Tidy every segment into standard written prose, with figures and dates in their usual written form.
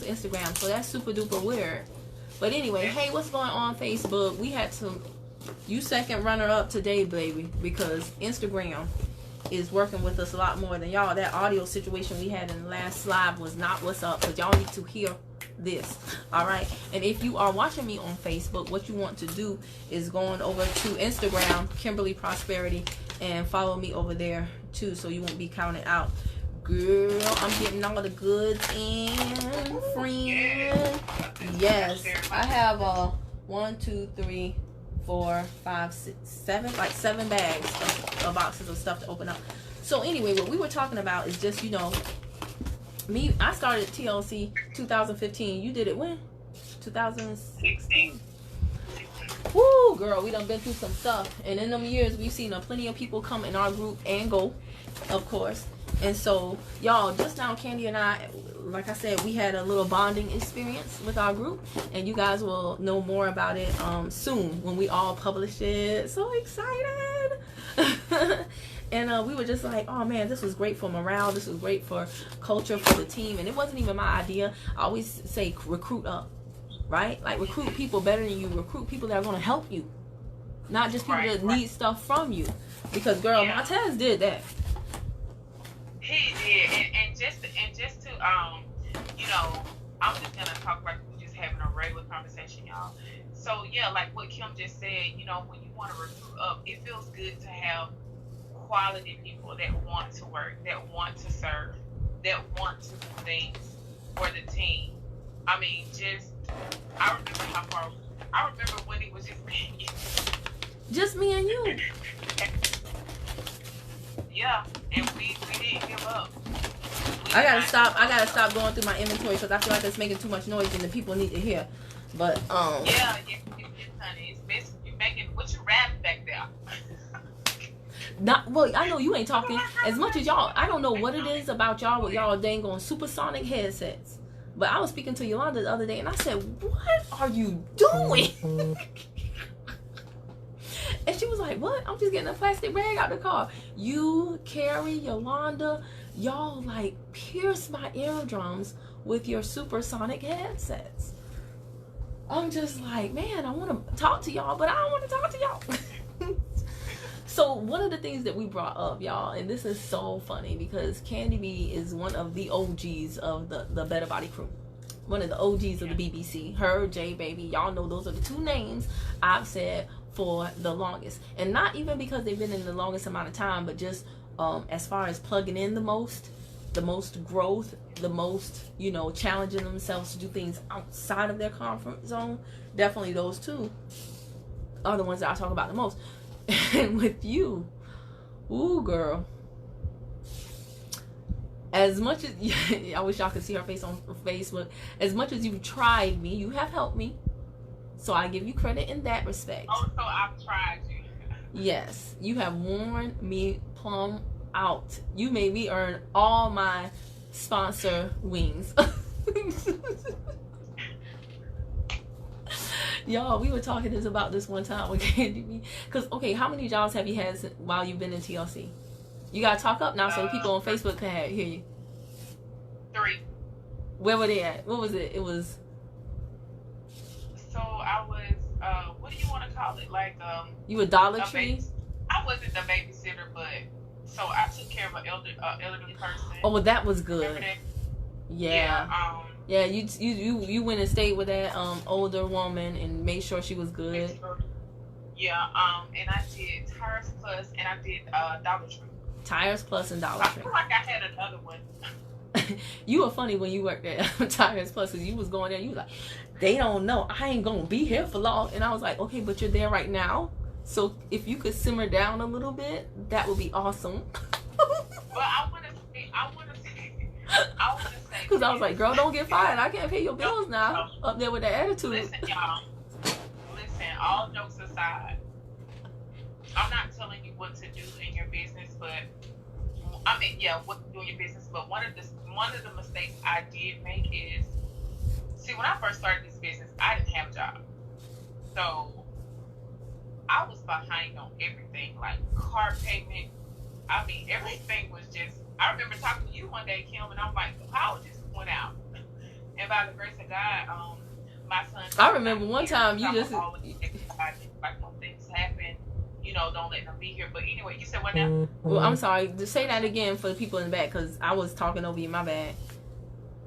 use Instagram, so that's super duper weird. But anyway, hey, what's going on, Facebook? We had some, you second runner up today, baby, because Instagram is working with us a lot more than y'all. That audio situation we had in the last live was not what's up, because y'all need to hear this. All right, and if you are watching me on Facebook, what you want to do is going over to Instagram, Kimberly Prosperity, and follow me over there too, so you won't be counted out. Girl, I'm getting all the goods in, friend. Yes, I have 1, 2, 3, 4, 5, 6, 7, like 7 bags of boxes of stuff to open up. So anyway, what we were talking about is just, you know, me. I started TLC 2015. You did it when? 2016. Woo, girl, we done been through some stuff, and in them years we've seen plenty of people come in our group and go, of course. And so, y'all, just now, Candy and I, like I said, we had a little bonding experience with our group, and you guys will know more about it soon when we all publish it. So excited! And we were just like, oh man, this was great for morale. This was great for culture for the team. And it wasn't even my idea. I always say recruit up, right? Like recruit people better than you. Recruit people that are going to help you, not just people that need stuff from you. Because girl, Montez did that. He did, and just to you know, I'm just gonna talk about, we're just having a regular conversation, y'all. So yeah, like what Kim just said, you know, when you want to recruit up, it feels good to have quality people that want to work, that want to serve, that want to do things for the team. I mean, I remember when it was just me and you. Just me and you. Yeah, and we didn't give up. I gotta stop going through my inventory, because I feel like it's making too much noise and the people need to hear. But yeah, honey, it's best you making what you rapping back there. Not well. I know you ain't talking as much as y'all. I don't know what it is about y'all with y'all dang on supersonic headsets. But I was speaking to Yolanda the other day, and I said, "What are you doing?" And she was like, what? I'm just getting a plastic bag out the car. You, Carrie, Yolanda, y'all like pierce my eardrums with your supersonic headsets. I'm just like, man, I want to talk to y'all, but I don't want to talk to y'all. So one of the things that we brought up, y'all, and this is so funny because CandiB is one of the OGs of the BetterBodyCrew. One of the OGs of the BBC. Her, J Baby, y'all know those are the two names I've said for the longest. And not even because they've been in the longest amount of time, but just as far as plugging in the most growth, the most, you know, challenging themselves to do things outside of their comfort zone. Definitely those two are the ones that I talk about the most. And with you, ooh girl, as much as I wish y'all could see her face on Facebook, as much as you've tried me, you have helped me. So I give you credit in that respect. Oh, so I've tried you. Yes, you have worn me plumb out. You made me earn all my sponsor wings. Y'all, we were talking about this one time with CandiB. Because, okay, how many jobs have you had while you've been in TLC? You got to talk up now so the people on Facebook can hear you. 3. Where were they at? What was it? It was... So I was, what do you want to call it? Like, you were Dollar Tree? I wasn't the babysitter, but, so I took care of an elderly person. Oh, well, that was good. Yeah. Yeah, you went and stayed with that older woman and made sure she was good. Yeah, and I did Tires Plus and I did Dollar Tree. Tires Plus and Dollar Tree. I feel like I had another one. You were funny when you worked at Tires Plus, because you was going there and you was like, they don't know, I ain't gonna be here for long. And I was like, okay, but you're there right now, so if you could simmer down a little bit, that would be awesome. Well, I want to say because I was like, girl, don't get fired, I can't pay your bills now. Up there with that attitude. Listen, y'all, all jokes aside, I'm not telling you what to do in your business, but I mean, yeah, what to do in your business, but one of the mistakes I did make is, see, when I first started this business, I didn't have a job. So I was behind on everything, like car payment. I mean, everything was just, I remember talking to you one day, Kim, and I'm like, the power just went out. And by the grace of God, my son. I remember one time you just like when things happen, don't let them be here. But anyway, you said what now? Well, I'm sorry. Just say that again for the people in the back, because I was talking over you. My bad.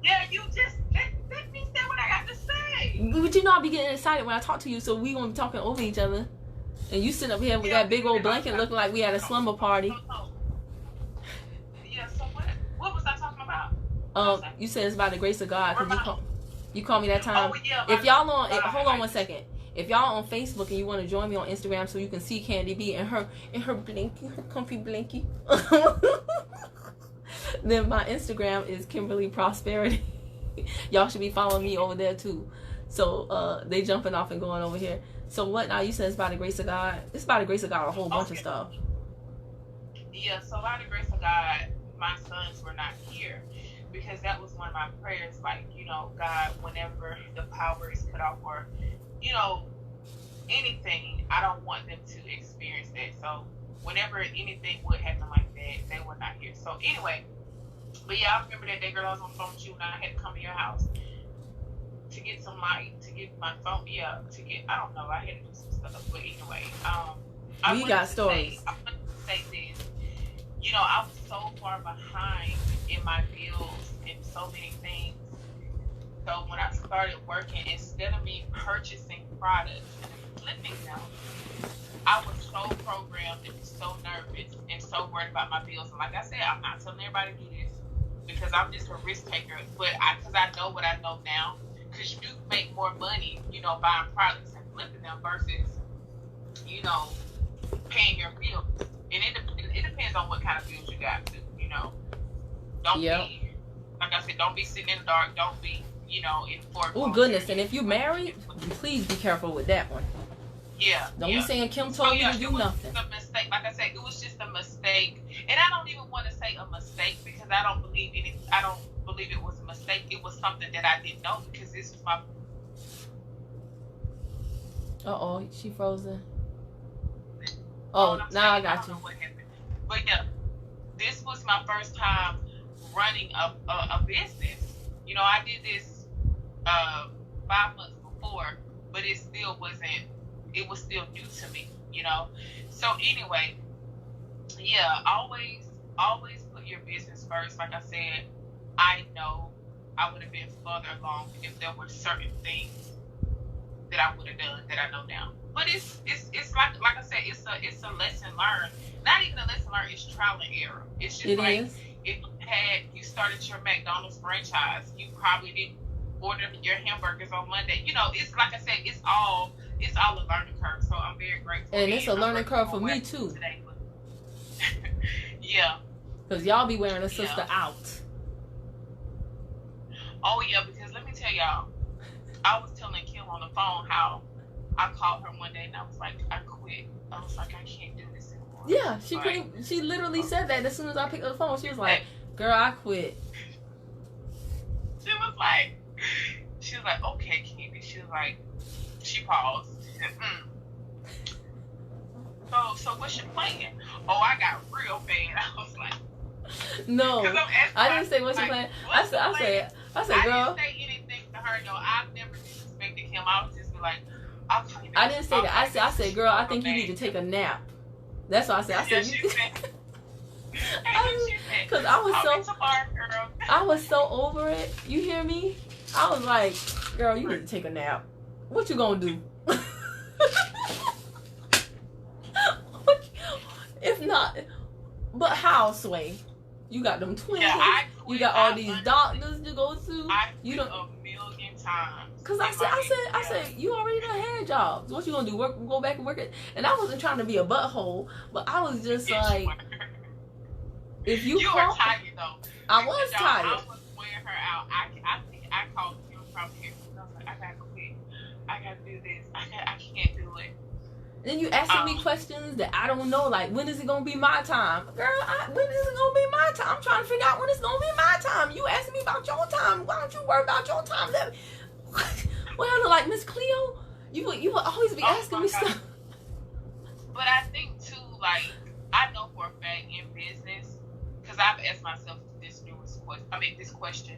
Yeah, you just let me say what I got to say. But I be getting excited when I talk to you, so we gonna be talking over each other, and you sitting up here with that big old blanket looking like we had a slumber party. Yeah. So what was I talking about? You said it's by the grace of God, because you called me that time. Oh, yeah, if y'all on, hold on one second. If y'all on Facebook and you want to join me on Instagram so you can see CandiB and her blinky, her comfy blinky, then my Instagram is Kimberly Prosperity. Y'all should be following me over there too. So they jumping off and going over here. So what now? You said it's by the grace of God. It's by the grace of God, a whole bunch of stuff. Yeah. So by the grace of God, my sons were not here. Because that was one of my prayers, like, God, whenever the power is cut off or, anything, I don't want them to experience that. So whenever anything would happen like that, they were not here. So anyway, but yeah, I remember that day, girl, I was on the phone with you and I had to come to your house to get some light, to get my phone, I don't know, I had to do some stuff. But anyway, we got stories. I wanted to say this. I was so far behind in my bills and so many things. So when I started working, instead of me purchasing products and flipping them, I was so programmed and so nervous and so worried about my bills. And like I said, I'm not telling everybody to do this because I'm just a risk taker. But because I know what I know now, because you make more money, buying products and flipping them versus, paying your bills. And it depends on what kind of bills you got too, Don't be, like I said, don't be sitting in the dark. Don't be, in foreclosure. Oh, goodness. And if you're married, please be careful with that one. Yeah. Don't be saying Kim told you to do nothing. It was a mistake. Like I said, it was just a mistake. And I don't even want to say a mistake because I don't believe it was a mistake. It was something that I didn't know because this was my... Uh-oh, she frozen. Oh, now I got you. What happened. But yeah, this was my first time running a business. I did this 5 months before, but it was still new to me, So anyway, yeah, always put your business first. Like I said, I know I would have been further along if there were certain things that I would have done that I know now. But it's like I said, it's a lesson learned. Not even a lesson learned, it's trial and error. It's just if you started your McDonald's franchise, you probably didn't order your hamburgers on Monday. It's like I said, it's all a learning curve. So I'm very grateful. And it's a learning curve for me too. Today, yeah. Because y'all be wearing a sister out. Oh yeah, because let me tell y'all, I was telling Kim on the phone how I called her one day and I was like, I quit. I was like, I can't do this anymore. Yeah, she literally said that as soon as I picked up the phone. She was like, girl, I quit. She was like, okay, Kimmy. She paused. She said, So what's your plan? Oh, I got real bad. I was like, no, I didn't say what's your plan. I said, girl. I didn't say anything to her. No, I've never disrespected him. I was just like, I didn't say that. I said, girl, I think you need to take a nap. That's what I said. I said, because I was so over it. You hear me? I was like, girl, you need to take a nap. What you gonna do? If not, but how, Sway? You got them twins. Yeah, you got all these doctors to go to. You don't a million times. Cause I said, you already done had jobs. What you gonna do? Go back and work it? And I wasn't trying to be a butthole, but I was just like, if you were tired though. I was tired. I was wearing her out. I think I called you probably here. I was like, I gotta quit. I gotta do this. I can't do it. Then you asking me questions that I don't know, like, when is it going to be my time? Girl, when is it going to be my time? I'm trying to figure out when it's going to be my time. You asking me about your time. Why don't you worry about your time? Well, I look like Miss Cleo. You would always be asking me stuff. But I think, too, like, I know for a fact in business, because I've asked myself this numerous this question.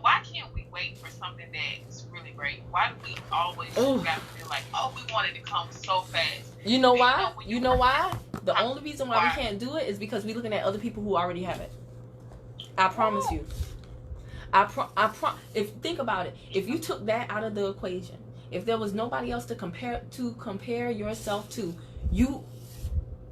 Why can't we wait for something that's really great? Why do we always got to feel like, oh, we want it to come so fast? You know why? You know why? The only reason why we can't do it is because we're looking at other people who already have it. I promise you. If think about it, if you took that out of the equation, if there was nobody else to compare yourself to,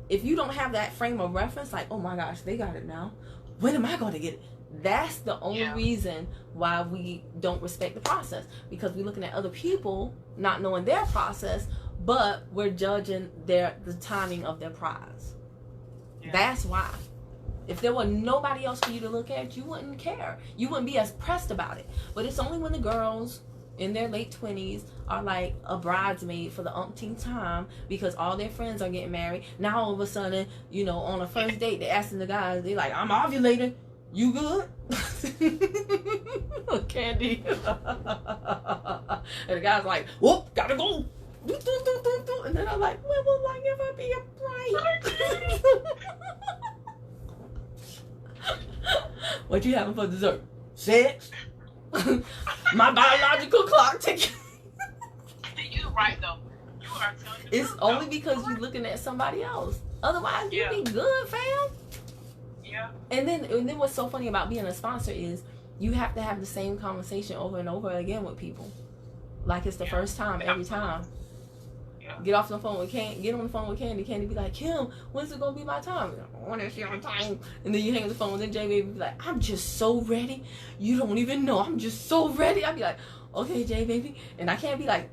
if you don't have that frame of reference, like, oh my gosh, they got it now, when am I going to get it? That's the only reason why we don't respect the process, because we're looking at other people not knowing their process, but we're judging the timing of their prize. That's why. If there were nobody else for you to look at, you wouldn't care. You wouldn't be as pressed about it. But it's only when the girls in their late 20s are like a bridesmaid for the umpteenth time because all their friends are getting married. Now all of a sudden, on a first date, they're asking the guys, they're like, I'm ovulating. You good? Candy. And the guy's like, whoop, gotta go. And then I'm like, when will I ever be a bride? What you having for dessert? Sex? My biological clock ticking. You're right though. You are telling the It's truth, only because you're looking at somebody else. Otherwise, you'd be good, fam. Yeah. And then what's so funny about being a sponsor is you have to have the same conversation over and over again with people, like it's the first time every time. Get off the phone with Candy. Get on the phone with Candy. Candy be like, Kim, when's it gonna be my time? When is your time? And then you hang up the phone, and then J Baby be like, I'm just so ready. You don't even know. I'm just so ready. I be like, okay, J Baby, and I can't be like,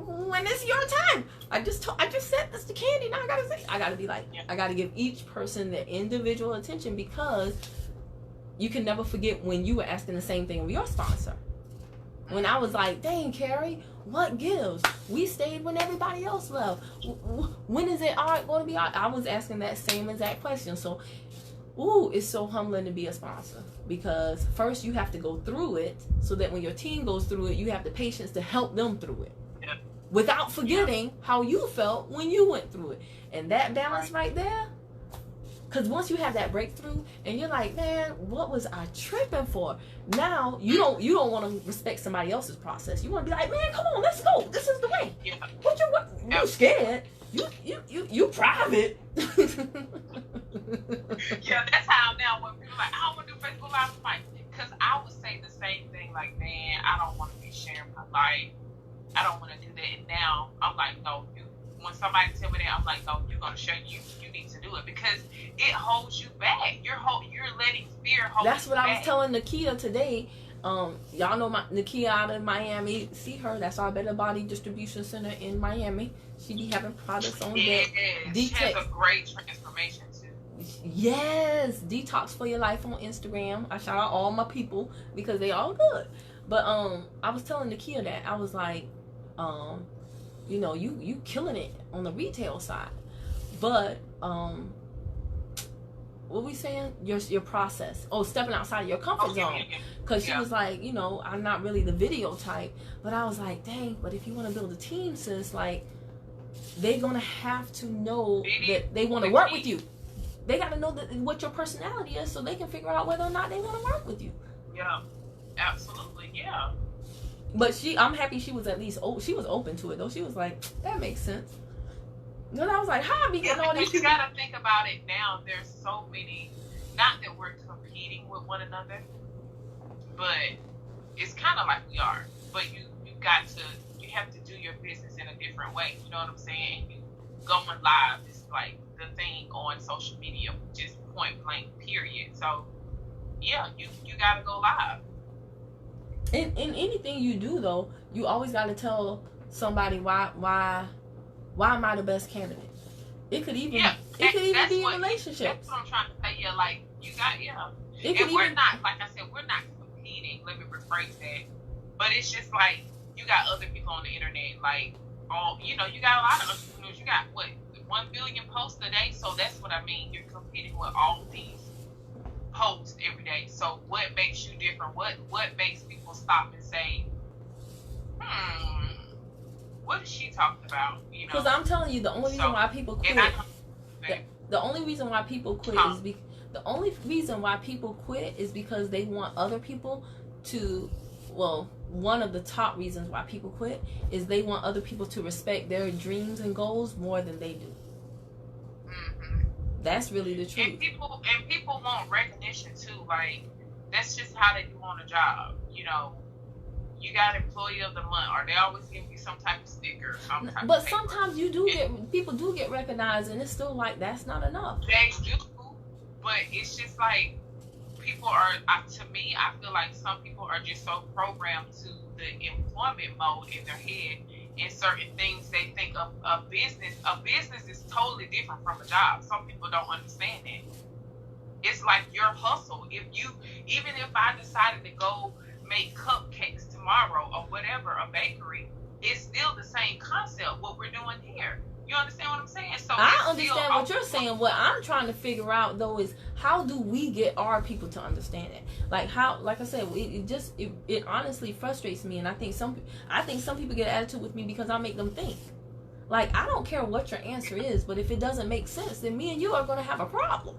when is your time? I just said this to Candy. Now I gotta be like, I gotta give each person their individual attention, because you can never forget when you were asking the same thing of your sponsor. When I was like, dang, Carrie, what gives? We stayed when everybody else left. When is it going to be art? I was asking that same exact question. So, it's so humbling to be a sponsor, because first you have to go through it so that when your team goes through it, you have the patience to help them through it. Without forgetting how you felt when you went through it. And that balance right there, because once you have that breakthrough and you're like, man, what was I tripping for? Now you don't want to respect somebody else's process. You want to be like, man, come on, let's go. This is the way. What you scared? You private. That's how now when people are like, I don't want to do Facebook Live, I'm like, because I would say the same thing, like, man, I don't want to be sharing my life. I don't want to do that. And now I'm like, no, when somebody tell me that, I'm like, no, you're gonna show you need to do it, because it holds you back. You're letting fear hold you back. That's what I was telling Nakia today. Y'all know Nakia out of Miami. See her? That's our Better Body Distribution Center in Miami. She be having products on there. She has a great transformation too. Yes, Detox for Your Life on Instagram. I shout out all my people because they all good. But I was telling Nakia that I was like, you killing it on the retail side, but what we saying? Your process. Oh, stepping outside of your comfort zone. Because she was like, I'm not really the video type, but I was like, dang. But if you want to build a team, sis, like, they're gonna have to know that they want to work with you. They got to know what your personality is, so they can figure out whether or not they want to work with you. Yeah, absolutely. Yeah. But I'm happy she was at least she was open to it though. She was like, that makes sense. Then I was like, how are we getting all these people? You gotta think about it now. There's so many, not that we're competing with one another, but it's kind of like we are. But you have to do your business in a different way. You know what I'm saying? And you going live is like the thing on social media, just point blank, period. So yeah, you gotta go live. In anything you do though, you always gotta tell somebody why am I the best candidate? It could even be in relationships. That's what I'm trying to say. Yeah, like you got we're not, like I said, we're not competing. Let me rephrase that. But it's just like you got other people on the internet, like you got a lot of entrepreneurs. You got 1 billion posts a day. So that's what I mean. You're competing with all these posts every day. So what makes you different? What makes people stop and say, what is she talking about? Because I'm telling you, the only reason why people quit. The only reason why people quit is The only reason why people quit is because they want other people to, well, one of the top reasons why people quit is they want other people to respect their dreams and goals more than they do. Mm-hmm. That's really the truth. And people want recognition too. Like, that's just how they do on a job. You know, you got employee of the month, or they always give you some type of sticker, some type but of paper. Sometimes you do get, people do get recognized, and it's still like, that's not enough. They do, but it's just like, people are, to me, I feel like some people are just so programmed to the employment mode in their head, and certain things they think of a business. A business is totally different from a job. Some people don't understand that. It's like your hustle. Even if I decided to go make cupcakes tomorrow or whatever, a bakery, it's still the same concept, what we're doing here. You understand what I'm saying? So I understand what you're saying. What I'm trying to figure out though is, how do we get our people to understand it? Like, how, like I said, it honestly frustrates me, and I think some people get an attitude with me because I make them think. Like, I don't care what your answer is, but if it doesn't make sense, then me and you are going to have a problem.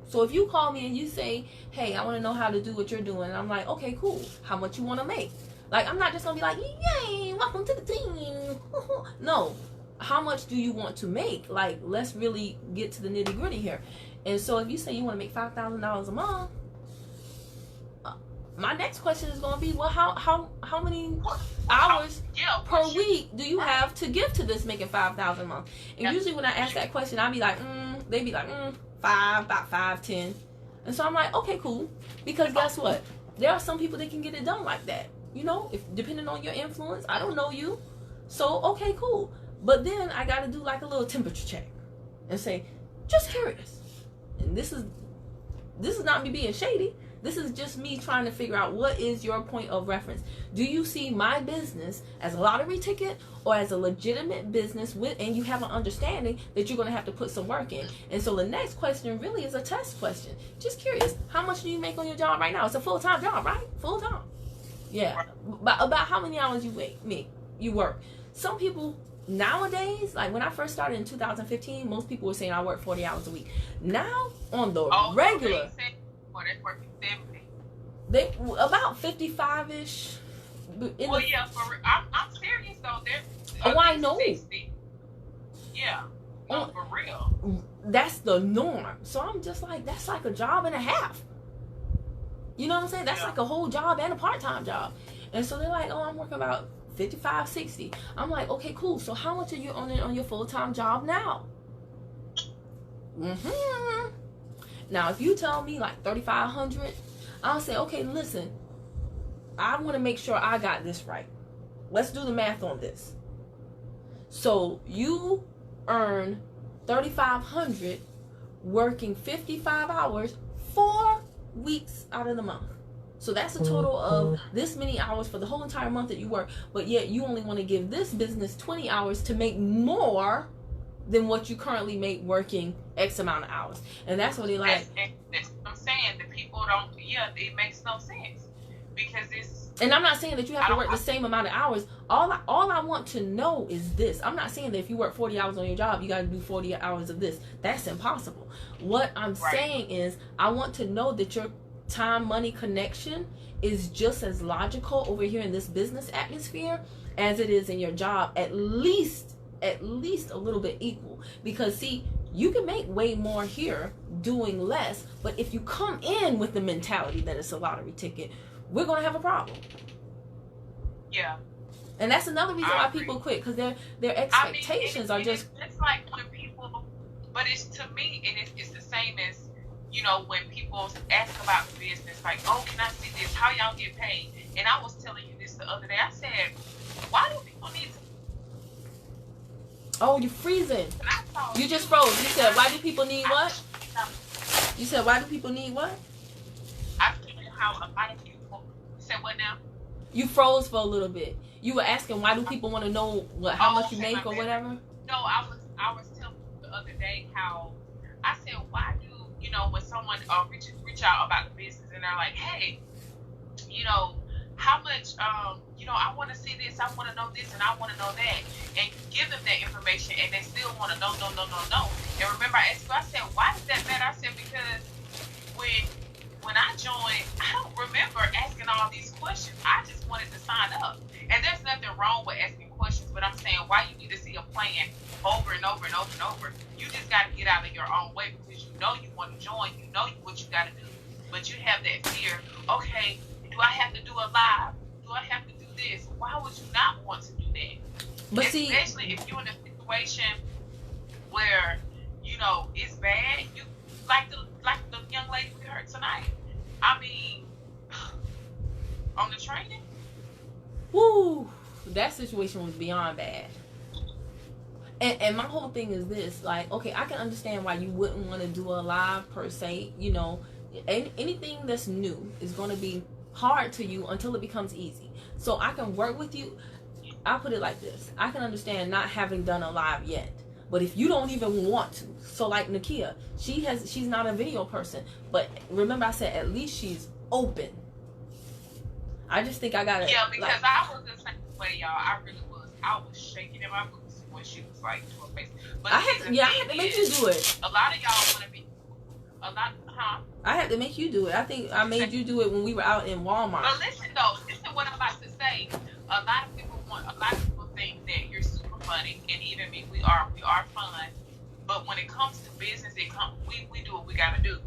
So if you call me and you say, hey, I want to know how to do what you're doing, and I'm like, okay, cool. How much you want to make? Like, I'm not just going to be like, yay, welcome to the team. No. How much do you want to make? Like, let's really get to the nitty gritty here. And so if you say you want to make $5,000 a month, my next question is going to be, well, how many hours per week do you have to give to this making $5,000 a month? And usually when I ask that question, I'll be like, they be like, 5, about 5, 10. And so I'm like, okay, cool. Because guess what? There are some people that can get it done like that. You know, if depending on your influence, I don't know you. So, okay, cool. But then I got to do like a little temperature check and say, just curious. And this is not me being shady. This is just me trying to figure out, what is your point of reference? Do you see my business as a lottery ticket or as a legitimate business and you have an understanding that you're going to have to put some work in? And so the next question really is a test question. Just curious, how much do you make on your job right now? It's a full-time job, right? Full-time. Yeah. About how many hours you work. Some people nowadays, like when I first started in 2015, most people were saying I work 40 hours a week. Now, on the regular, they about 55-ish. Well, yeah, I'm serious though. I know. 60. Yeah, no, for real. That's the norm. So I'm just like, that's like a job and a half. You know what I'm saying? That's like a whole job and a part-time job. And so they're like, oh, I'm working about 55, 60. I'm like, okay, cool. So how much are you on your full-time job now? Now, if you tell me like 3,500, I'll say, okay, listen, I want to make sure I got this right. Let's do the math on this. So you earn 3,500 working 55 hours 4 weeks out of the month. So that's a total of this many hours for the whole entire month that you work, but yet you only want to give this business 20 hours to make more than what you currently make working X amount of hours. And that's what they like. That's what I'm saying. The people don't, it makes no sense. Because it's... And I'm not saying that you have to work the same amount of hours. All I want to know is this. I'm not saying that if you work 40 hours on your job, you got to do 40 hours of this. That's impossible. What I'm saying is, I want to know that your time money connection is just as logical over here in this business atmosphere as it is in your job, at least a little bit equal. Because see, you can make way more here doing less, but if you come in with the mentality that it's a lottery ticket, we're going to have a problem. Yeah. And that's another reason why people quit, because their expectations are just... It's like when people... But it's, to me, it's the same as, you know, when people ask about the business, like, oh, can I see this? How y'all get paid? And I was telling you this the other day. I said, why do people need to... Oh, you're freezing. You just froze. You said, why do people need what? You said, why do people need what? I feel how a lot of people... You said what now? You froze for a little bit. You were asking, why do people want to know how much you make or whatever? No, I was telling you the other day how I said, why do, you know, when someone reach out about the business and they're like, hey, you know, how much, you know, I want to see this, I want to know this, and I want to know that, and you give them that information, and they still want to know. And remember, I asked you, I said, why does that matter? I said, because when I joined, I don't remember asking all these questions. I just wanted to sign up. And there's nothing wrong with asking questions, but I'm saying why you need to see a plan over and over and over and over. You just got to get out of your own way because you know you want to join. You know what you got to do. But you have that fear. Okay, do I have to do a live? Do I have to do this? Why would you not want to do that? But especially if you're in a situation where, you know, it's bad. You like the young lady we heard tonight. I mean, on the training. Woo, that situation was beyond bad. And my whole thing is this, like, okay, I can understand why you wouldn't want to do a live per se. You know, anything that's new is going to be hard to you until it becomes easy. So I can work with you. I'll put it like this. I can understand not having done a live yet. But if you don't even want to, so like Nakia, she's not a video person. But remember I said at least she's open. I just think I gotta. Yeah, because I was the same way, y'all. I really was. I was shaking in my boots when she was like to her face. But I had to make you do it. A lot of y'all want to be. I had to make you do it. I think I made you do it when we were out in Walmart. But listen though, listen what I'm about to say. A lot of people think that you're super funny, and even me, we are fun. But when it comes to business, we do what we gotta do.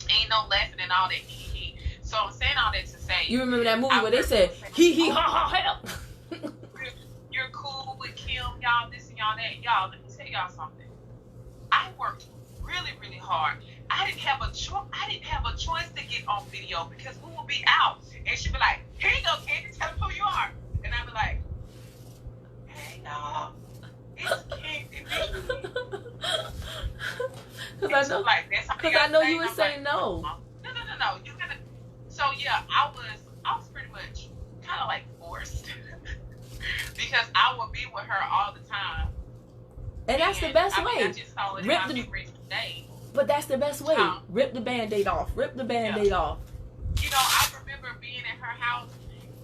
Ain't no laughing and all that hee. So I'm saying all that to say. You remember that movie where they said hee ha ha help? You're cool with Kim, y'all this and y'all that. Y'all, let me tell y'all something. I worked really, really hard. I didn't have a choice to get on video because we would be out and she'd be like, "Here you go, Candy, tell them who you are." And I'd be like, "Hey y'all, it's CandiB." Because I know you would say no. No. You gotta. So yeah, I was pretty much kind of like forced because I would be with her all the time. And that's the best way. I just saw it in my memories today. But that's the best way. Rip the Band-Aid off. Rip the Band-Aid off. You know, I remember being at her house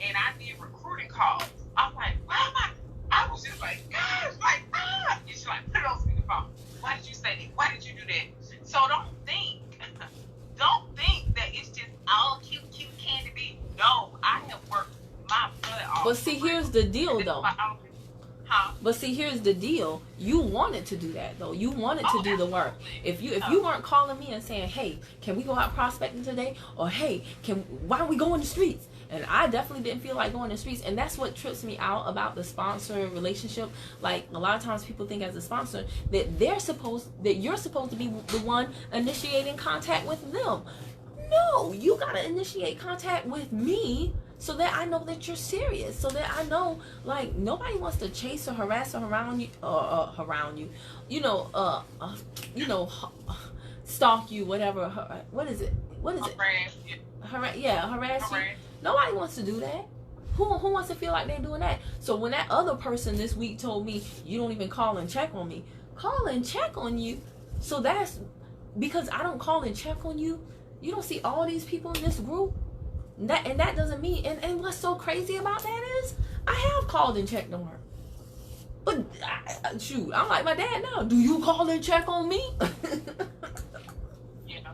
and I did recruiting calls. I'm like, why am I was just like, gosh, like, ah. And she's like, put it on speakerphone. Why did you say that? Why did you do that? So don't think that it's just all cute CandiB. No, I have worked my butt off. But see, here's the deal, though. But see, here's the deal. You wanted to do that, though. You wanted to do the work. If you weren't calling me and saying, "Hey, can we go out prospecting today?" or "Hey, why don't we go in the streets?" And I definitely didn't feel like going in the streets. And that's what trips me out about the sponsor relationship. Like, a lot of times people think as a sponsor that you're supposed to be the one initiating contact with them. No, you gotta initiate contact with me. So that I know that you're serious. So that I know, like, nobody wants to chase or harass or around you, stalk you, whatever. What is it? Harass you. Nobody wants to do that. Who wants to feel like they're doing that? So when that other person this week told me, you don't even call and check on me. Call and check on you. So that's because I don't call and check on you. You don't see all these people in this group. That doesn't mean, and what's so crazy about that is I have called and checked on her, but shoot, I'm like my dad now. Do you call and check on me? Yeah.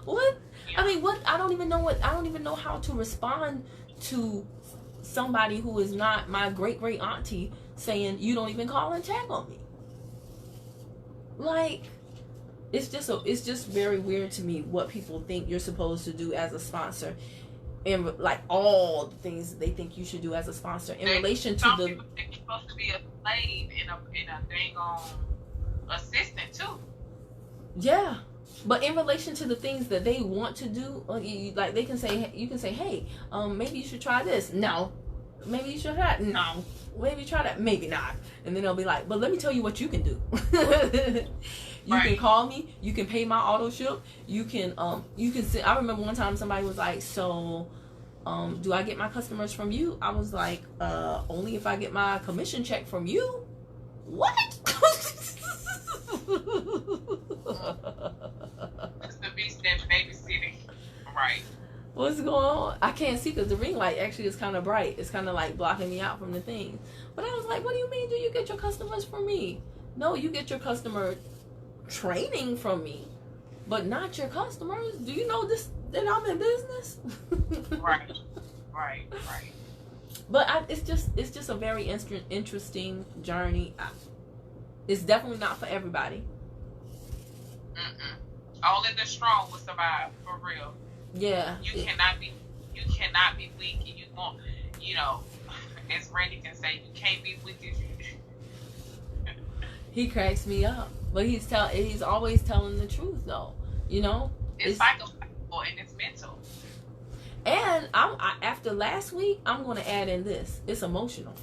What? Yeah. I mean, what? I don't even know how to respond to somebody who is not my great auntie saying you don't even call and check on me. Like, it's just very weird to me what people think you're supposed to do as a sponsor. And like all the things they think you should do as a sponsor in relation to some people think you're supposed to be a slave and a dang on assistant too. Yeah, but in relation to the things that they want to do, like you can say, hey, maybe you should try this. No, maybe you should try that. No, maybe try that. Maybe not. And then they'll be like, but let me tell you what you can do. You can call me. You can pay my auto ship. You can send. I remember one time somebody was like, so, do I get my customers from you? I was like, only if I get my commission check from you. What? It's the beast that's babysitting. Right. What's going on? I can't see because the ring light actually is kind of bright. It's kind of like blocking me out from the thing. But I was like, what do you mean? Do you get your customers from me? No, you get your customer training from me. but not your customers. Do you know this that I'm in business? Right. But it's just a very interesting journey. It's definitely not for everybody. Only the strong will survive, for real. Yeah. You cannot be weak, and you won't. You know, as Randy can say, you can't be weak as you. He cracks me up, but he's always telling the truth, though. You know, it's psychological and it's mental. And after last week, I'm going to add in this. It's emotional.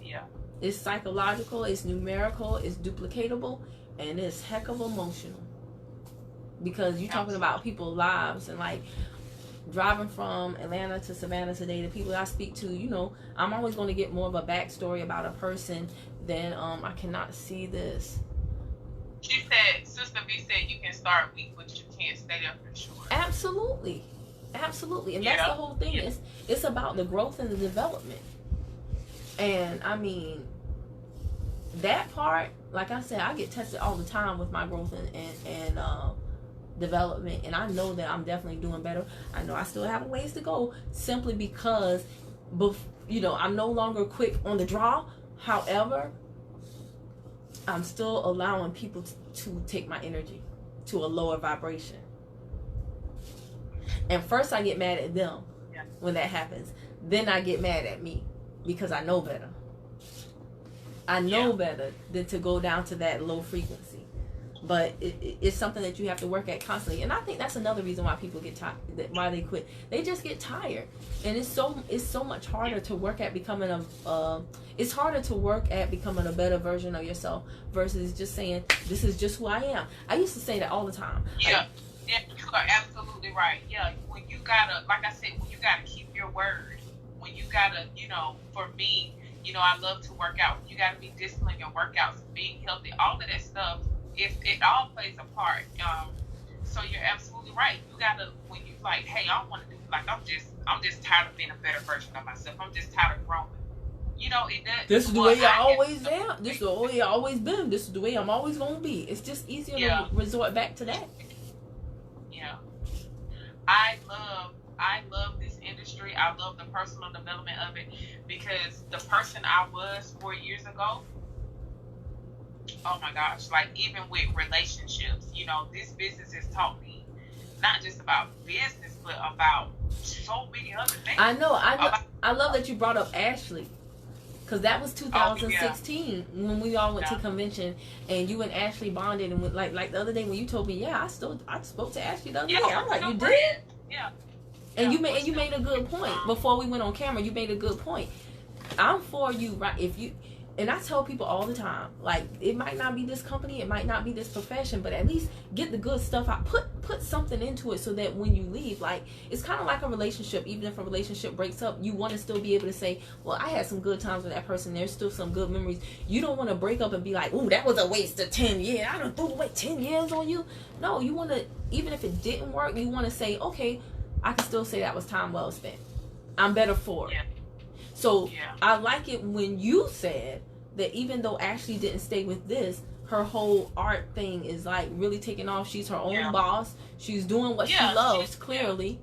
Yeah. It's psychological. It's numerical. It's duplicatable, and it's heck of emotional. Because you're talking about people's lives, and like driving from Atlanta to Savannah today, the people I speak to, you know, I'm always going to get more of a backstory about a person than I cannot see this. She said, Sister V said you can start weak, but you can't stay there for sure. Absolutely. And that's the whole thing. It's about the growth and the development. And I mean, that part, like I said, I get tested all the time with my growth and development, and I know that I'm definitely doing better. I know I still have a ways to go, simply because, you know, I'm no longer quick on the draw. However, I'm still allowing people to take my energy to a lower vibration. And first I get mad at them when that happens. Then I get mad at me because I know better. I know better than to go down to that low frequency. But it's something that you have to work at constantly. And I think that's another reason why people get tired, why they quit. They just get tired. And it's so much harder to work at becoming it's harder to work at becoming a better version of yourself versus just saying, this is just who I am. I used to say that all the time. Yeah, you are absolutely right. Yeah, when you gotta, like I said, when you gotta keep your word, when you gotta, you know, for me, you know, I love to work out. You gotta be disciplined in your workouts, being healthy, all of that stuff. It all plays a part. So you're absolutely right. You gotta, when you like, hey, I don't want to do, like, I'm just tired of being a better version of myself. I'm just tired of growing. You know, it does. This is the way I always am. This is the way I always been. This is the way I'm always gonna be. It's just easier to resort back to that. Yeah. I love this industry. I love the personal development of it, because the person I was 4 years ago, oh my gosh, like even with relationships, you know, this business has taught me not just about business, but about so many other things. I know. I love that you brought up Ashley, because that was 2016 when we all went to convention, and you and Ashley bonded, and like the other day when you told me, I spoke to Ashley the other day. I'm like, you did? Yeah. And you made a good point before we went on camera. You made a good point. I'm for you, right? If you. And I tell people all the time, like, it might not be this company, it might not be this profession, but at least get the good stuff out. Put something into it so that when you leave, like, it's kind of like a relationship. Even if a relationship breaks up, you want to still be able to say, well, I had some good times with that person. There's still some good memories. You don't want to break up and be like, ooh, that was a waste of 10 years. I done threw away 10 years on you. No, you want to, even if it didn't work, you want to say, okay, I can still say that was time well spent. I'm better for it. Yeah. So I like it when you said that even though Ashley didn't stay with this, her whole art thing is like really taking off. She's her own boss. She's doing what she loves, clearly.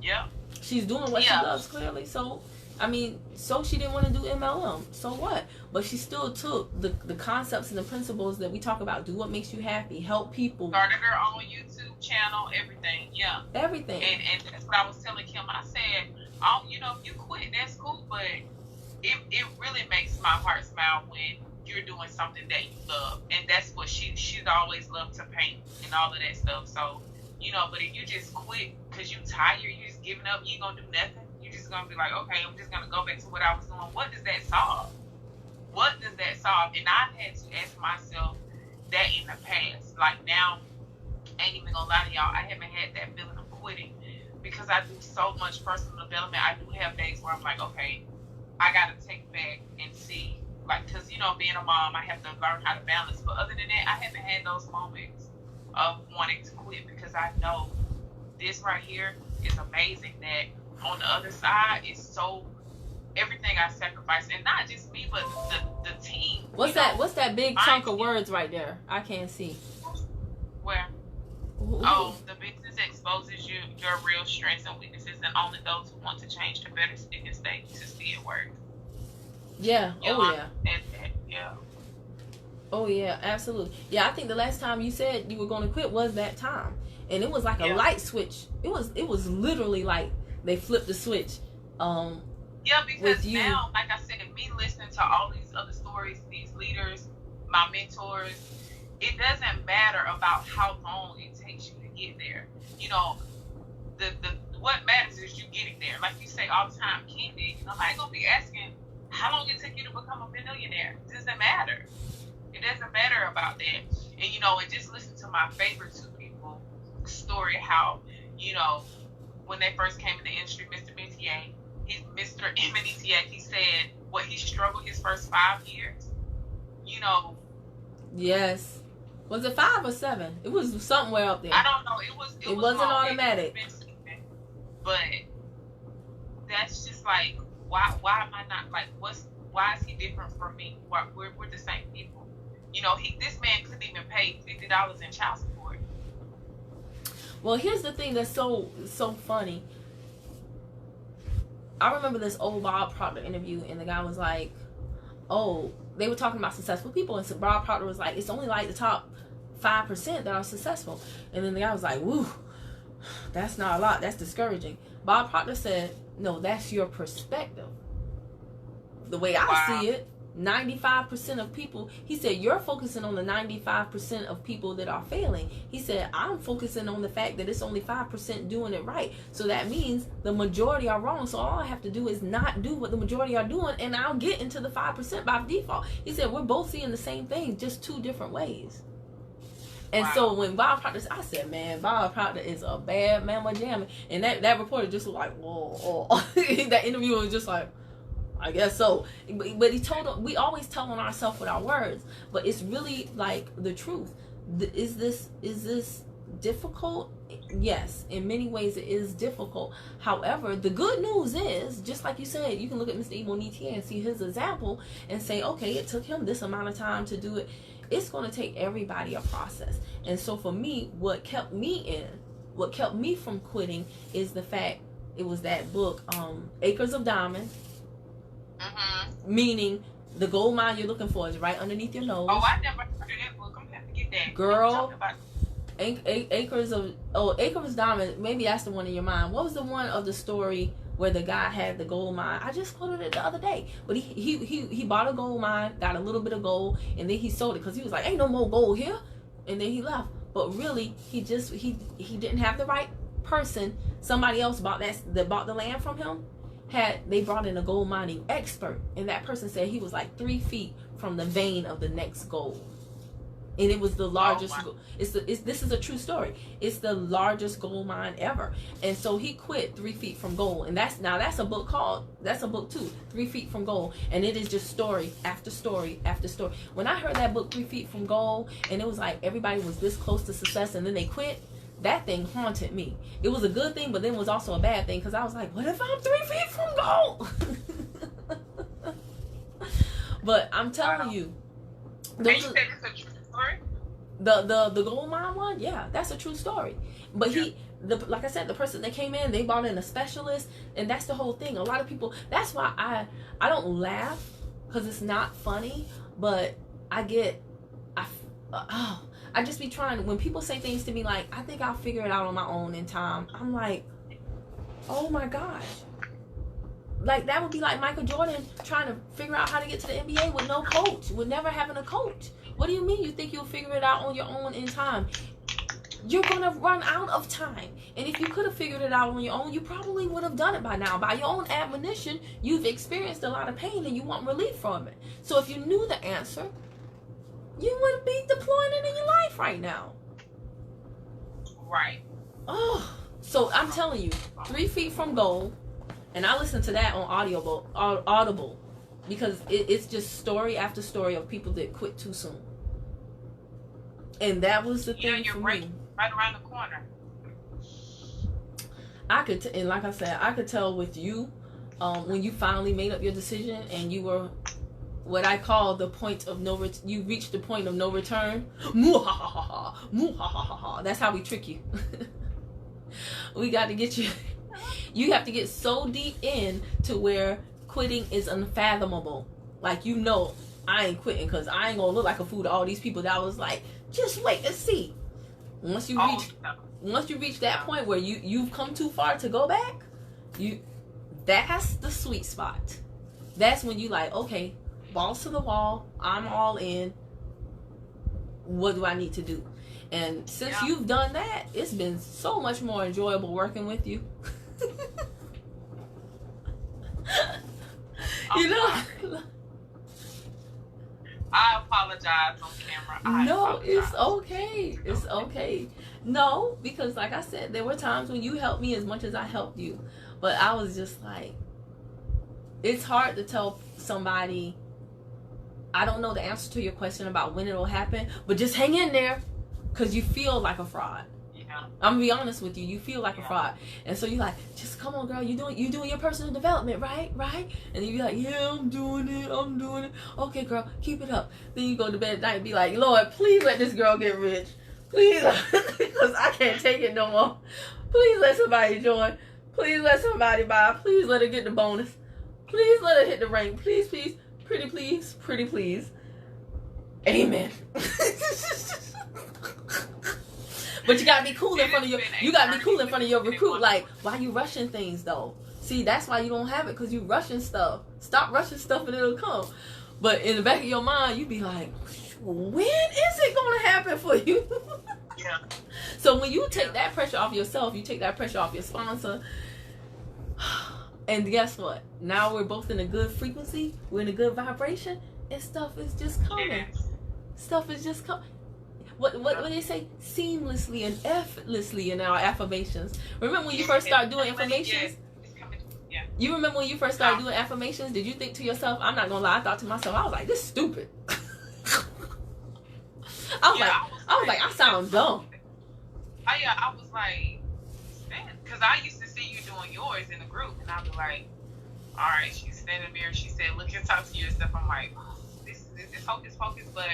Yeah. She's doing what she loves, clearly. So, I mean, so she didn't want to do MLM. So what? But she still took the concepts and the principles that we talk about. Do what makes you happy. Help people. Started her own YouTube channel, everything. Yeah. Everything. And that's what I was telling Kim. I said, you know, if you quit, that's cool, but it really makes my heart smile when you're doing something that you love. And that's what she's always loved to paint and all of that stuff. So, you know, but if you just quit because you tired, you just giving up, you ain't gonna do nothing. You're just gonna be like, okay, I'm just gonna go back to what I was doing. What does that solve? What does that solve? And I've had to ask myself that in the past. Like now, I ain't even gonna lie to y'all, I haven't had that feeling of quitting because I do so much personal development. I do have days where I'm like, okay, I got to take back and see, like, because, you know, being a mom, I have to learn how to balance. But other than that, I haven't had those moments of wanting to quit because I know this right here is amazing. That on the other side is so, everything I sacrifice, and not just me, but the team. What's that big chunk of words right there? I can't see. Where? Oh, the business exposes your real strengths and weaknesses, and only those who want to change to better stick and stay to see it work. Yeah. Oh yeah. Yeah. Oh yeah, absolutely. Yeah, I think the last time you said you were going to quit was that time, and it was like a light switch. It was literally like they flipped the switch. Yeah, because now, like I said, me listening to all these other stories, these leaders, my mentors, it doesn't matter about how long it takes you to get there. You know, the what matters is you getting there. Like you say all the time, Candy, nobody gonna be asking how long it took you to become a millionaire. It doesn't matter. It doesn't matter about that. And and just listen to my favorite two people story, how, when they first came in the industry, Mr. Metier, he said what he struggled his first 5 years. Yes. Was it 5 or 7? It was somewhere up there. I don't know. It wasn't automatic. But that's just like, why am I not like, why is he different from me? We're the same people. This man couldn't even pay $50 in child support. Well, here's the thing that's so funny. I remember this old Bob Proctor interview, and the guy was like, oh, they were talking about successful people, and so Bob Proctor was like, it's only like the top 5% that are successful. And then the guy was like, woo, that's not a lot. That's discouraging. Bob Proctor said, no, that's your perspective. The way I see it, 95% of people, he said, you're focusing on the 95% of people that are failing. He said, I'm focusing on the fact that it's only 5% doing it right. So that means the majority are wrong. So all I have to do is not do what the majority are doing, and I'll get into the 5% by default. He said, we're both seeing the same thing, just 2 different ways. And so when Bob Proctor, I said, man, Bob Proctor is a bad mama jammy. And that reporter just was like, whoa. That interview was just like, I guess so. But he told him, we always tell on ourselves with our words, but it's really like the truth. Is this difficult? Yes, in many ways it is difficult. However, the good news is, just like you said, you can look at Mr. Metier and see his example and say, okay, it took him this amount of time to do it. It's going to take everybody a process. And so for me, what kept me from quitting is the fact it was that book, Acres of Diamonds. Meaning the gold mine you're looking for is right underneath your nose. Oh, I never heard of that book. I'm gonna have to get that. Girl, Acres of Diamonds. Maybe that's the one in your mind. What was the one of the story where the guy had the gold mine? I just quoted it the other day. But he bought a gold mine, got a little bit of gold, and then he sold it because he was like, ain't no more gold here, and then he left. But really, he didn't have the right person. Somebody else bought the land from him. They brought in a gold mining expert, and that person said he was like 3 feet from the vein of the next gold, and it was the largest. Oh, wow. This is a true story. It's the largest gold mine ever, and so he quit 3 feet from gold, and that's a book too, 3 feet from gold, and it is just story after story after story. When I heard that book, 3 feet from gold, and it was like everybody was this close to success, and then they quit. That thing haunted me. It was a good thing, but then it was also a bad thing because I was like, what if I'm 3 feet from gold? But I'm telling you. And you said it's a true story? The gold mine one? Yeah, that's a true story. But like I said, the person that came in, they brought in a specialist, and that's the whole thing. A lot of people, that's why I don't laugh because it's not funny, but I just be trying, when people say things to me like, I think I'll figure it out on my own in time. I'm like, oh my gosh. Like, that would be like Michael Jordan trying to figure out how to get to the NBA with no coach, with never having a coach. What do you mean you think you'll figure it out on your own in time? You're going to run out of time. And if you could have figured it out on your own, you probably would have done it by now. By your own admonition, you've experienced a lot of pain and you want relief from it. So if you knew the answer, you wouldn't be deploying it in your life right now. Right. Oh, so I'm telling you, 3 feet from gold, and I listen to that on Audible, because it's just story after story of people that quit too soon. And that was the thing for me. Right around the corner. And like I said, I could tell with you, when you finally made up your decision and you were what I call the point of no return. You reach the point of no return. Muhahaha, muhahaha. That's how we trick you. We got to get you. You have to get so deep in to where quitting is unfathomable. Like, you know, I ain't quitting because I ain't gonna look like a fool to all these people that was like, just wait and see. Once you reach that point where you've come too far to go back, that's the sweet spot. That's when you like, okay, balls to the wall, I'm all in. What do I need to do? And since you've done that, it's been so much more enjoyable working with you. You know, I apologize on camera. No, it's okay. It's okay. No, because like I said, there were times when you helped me as much as I helped you. But I was just like, it's hard to tell somebody, I don't know the answer to your question about when it'll happen, but just hang in there, because you feel like a fraud. I'm gonna be honest with you. You feel like a fraud, and so you're like, just come on, girl. You doing your personal development, right? And you be like, yeah, I'm doing it. Okay, girl, keep it up. Then you go to bed at night and be like, Lord, please let this girl get rich, please, because I can't take it no more. Please let somebody join. Please let somebody buy. Please let her get the bonus. Please let her hit the rank. Please, pretty please. Amen. But you gotta be cool in front of your recruit. Like, why you rushing things though? See, that's why you don't have it, because you rushing stuff. Stop rushing stuff and it'll come. But in the back of your mind, you be like, when is it gonna happen for you? Yeah. So when you take that pressure off yourself, you take that pressure off your sponsor. And guess what? Now we're both in a good frequency. We're in a good vibration, and stuff is just coming. Yes. Stuff is just coming. What do they say? Seamlessly and effortlessly in our affirmations. Remember when you first started doing affirmations? Yeah. You remember when you first started doing affirmations? Did you think to yourself, I'm not gonna lie, I thought to myself, I was like, this is stupid. I was like, I sound dumb. I was like, because I used to see you doing yours in the group, and I'd be like, all right, she's standing there, she said, look and talk to yourself. I'm like, oh, this is hocus pocus. But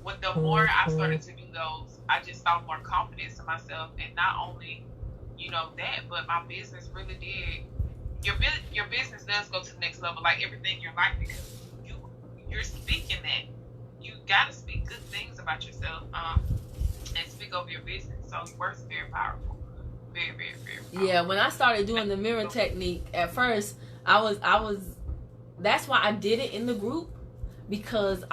with the more I started to do those, I just felt more confidence in myself. And not only, that, but my business really did. Your business does go to the next level, like everything in your life, because you're speaking that. You gotta speak good things about yourself, and speak over your business. So your words is very powerful. Very, very, very powerful. Yeah, when I started doing the mirror technique, at first I was that's why I did it in the group, because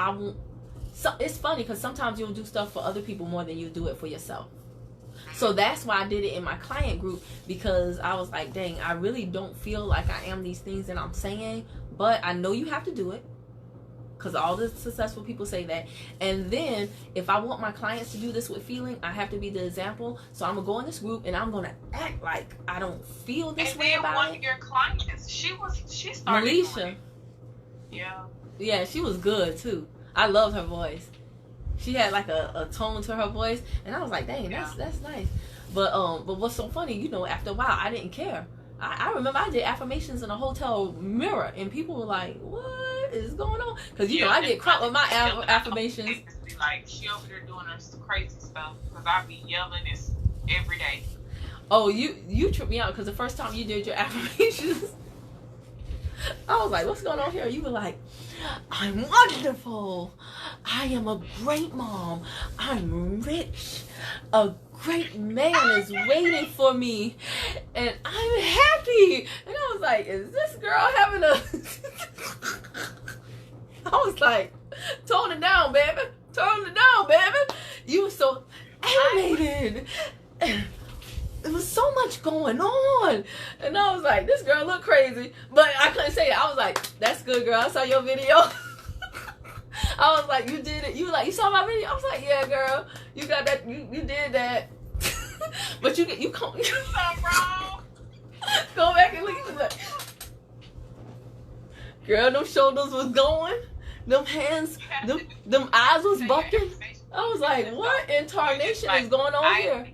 it's funny because sometimes you'll do stuff for other people more than you do it for yourself. So that's why I did it in my client group, because I was like, dang, I really don't feel like I am these things that I'm saying, but I know you have to do it, because all the successful people say that. And then if I want my clients to do this with feeling, I have to be the example. So I'm gonna go in this group and I'm gonna act like I don't feel this way about it. And then one of your clients, she started Alicia. Yeah, she was good too. I loved her voice. She had like a tone to her voice, and I was like, dang, that's nice. But what's so funny, after a while, I didn't care. I remember I did affirmations in a hotel mirror, and people were like, what is going on? Because I get caught with my affirmations. Like, she over there doing her crazy stuff, because I be yelling this every day. Oh, you tripped me out, because the first time you did your affirmations, I was like, what's going on here? You were like, I'm wonderful. I am a great mom. I'm rich. A great man is waiting for me. And I'm happy. And I was like, is this girl having a... I was like, tone it down, baby. Tone it down, baby. You were so animated. There was so much going on, and I was like, this girl look crazy, but I couldn't say it. I was like, that's good, girl. I saw your video. I was like, you did it. You saw my video? I was like, yeah, girl, you got that. You did that. But you come. You're so wrong. Go back and look at that. Girl, them shoulders was going. Them hands, them eyes was bucking. I was like, what in tarnation is going on here?